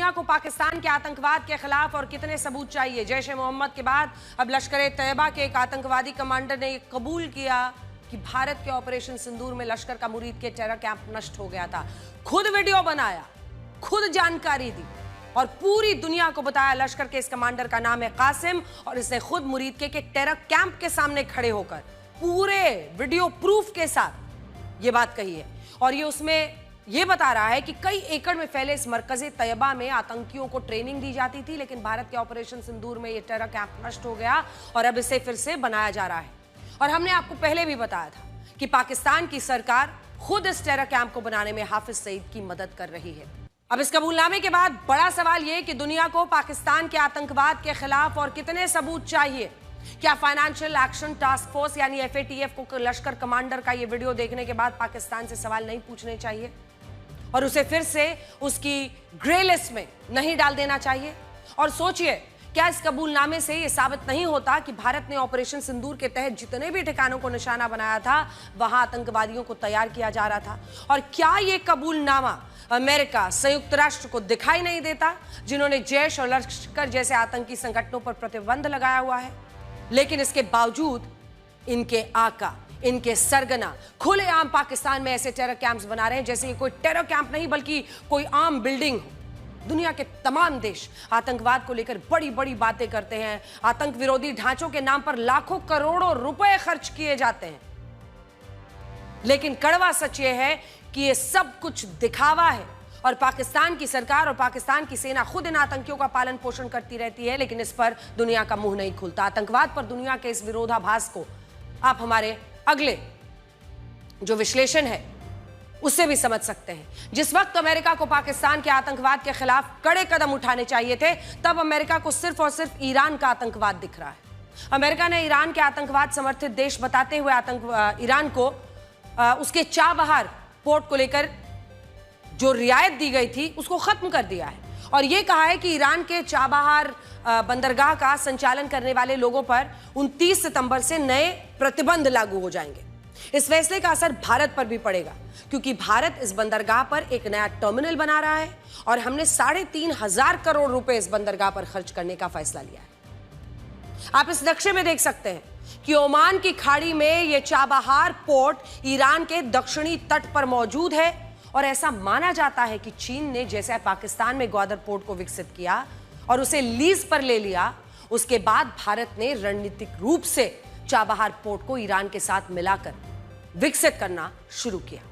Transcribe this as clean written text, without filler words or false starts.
दुनिया को पाकिस्तान के आतंकवाद के खिलाफ और कितने सबूत चाहिए? जैश ए मोहम्मद के बाद अब लश्कर-ए-तैयबा के एक आतंकवादी कमांडर ने कबूल किया कि भारत के ऑपरेशन सिंदूर में लश्कर का मुरीद के टेरर कैंप नष्ट हो गया था। खुद वीडियो बनाया, खुद जानकारी दी और पूरी दुनिया को बताया लश्कर के इस कमांडर का नाम है कासिम और इसने खुद मुरीद के टेरर कैंप के सामने खड़े होकर पूरे वीडियो प्रूफ के साथ ये बात कही है। और ये उसमें ये बता रहा है कि कई एकड़ में फैले इस मरकज़े तैयबा में आतंकियों को ट्रेनिंग दी जाती थी, लेकिन भारत के ऑपरेशन सिंदूर में ये टेरर कैंप नष्ट हो गया और अब इसे फिर से बनाया जा रहा है। और हमने आपको पहले भी बताया था कि पाकिस्तान की सरकार खुद इस टेरर कैंप को बनाने में हाफिज सईद की मदद कर रही है। अब इस कबूलनामे के बाद बड़ा सवाल यह कि दुनिया को पाकिस्तान के आतंकवाद के खिलाफ और कितने सबूत चाहिए? क्या फाइनेंशियल एक्शन टास्क फोर्स यानी FATF को लश्कर कमांडर का ये वीडियो देखने के बाद पाकिस्तान से सवाल नहीं पूछने चाहिए और उसे फिर से उसकी ग्रे लिस्ट में नहीं डाल देना चाहिए? और सोचिए, क्या इस कबूलनामे से यह साबित नहीं होता कि भारत ने ऑपरेशन सिंदूर के तहत जितने भी ठिकानों को निशाना बनाया था वहां आतंकवादियों को तैयार किया जा रहा था? और क्या यह कबूलनामा अमेरिका, संयुक्त राष्ट्र को दिखाई नहीं देता, जिन्होंने जैश और लश्कर जैसे आतंकी संगठनों पर प्रतिबंध लगाया हुआ है? लेकिन इसके बावजूद इनके आका, इनके सरगना खुलेआम पाकिस्तान में ऐसे टेरर कैंप्स बना रहे हैं जैसे ये कोई टेरर कैंप नहीं बल्कि कोई आम बिल्डिंग हो। दुनिया के तमाम देश आतंकवाद को लेकर बड़ी बड़ी बातें करते हैं, आतंक विरोधी ढांचों के नाम पर लाखों करोड़ों रुपए खर्च किए जाते हैं, लेकिन कड़वा सच ये है कि ये सब कुछ दिखावा है और पाकिस्तान की सरकार और पाकिस्तान की सेना खुद इन आतंकियों का पालन पोषण करती रहती है, लेकिन इस पर दुनिया का मुंह नहीं खुलता। आतंकवाद पर दुनिया के इस विरोधाभास को आप हमारे अगले जो विश्लेषण है उससे भी समझ सकते हैं। जिस वक्त अमेरिका को पाकिस्तान के आतंकवाद के खिलाफ कड़े कदम उठाने चाहिए थे, तब अमेरिका को सिर्फ और सिर्फ ईरान का आतंकवाद दिख रहा है। अमेरिका ने ईरान के आतंकवाद समर्थित देश बताते हुए ईरान को उसके चाबहार पोर्ट को लेकर जो रियायत दी गई थी उसको खत्म कर दिया है और यह कहा है कि ईरान के चाबहार बंदरगाह का संचालन करने वाले लोगों पर 29 सितंबर से नए प्रतिबंध लागू हो जाएंगे। इस फैसले का असर भारत पर भी पड़ेगा क्योंकि भारत इस बंदरगाह पर एक नया टर्मिनल बना रहा है और हमने 3,500 करोड़ रुपए इस बंदरगाह पर खर्च करने का फैसला लिया है। आप इस नक्शे में देख सकते हैं कि ओमान की खाड़ी में यह चाबहार पोर्ट ईरान के दक्षिणी तट पर मौजूद है और ऐसा माना जाता है कि चीन ने जैसे पाकिस्तान में ग्वादर पोर्ट को विकसित किया और उसे लीज पर ले लिया, उसके बाद भारत ने रणनीतिक रूप से चाबहार पोर्ट को ईरान के साथ मिलाकर विकसित करना शुरू किया।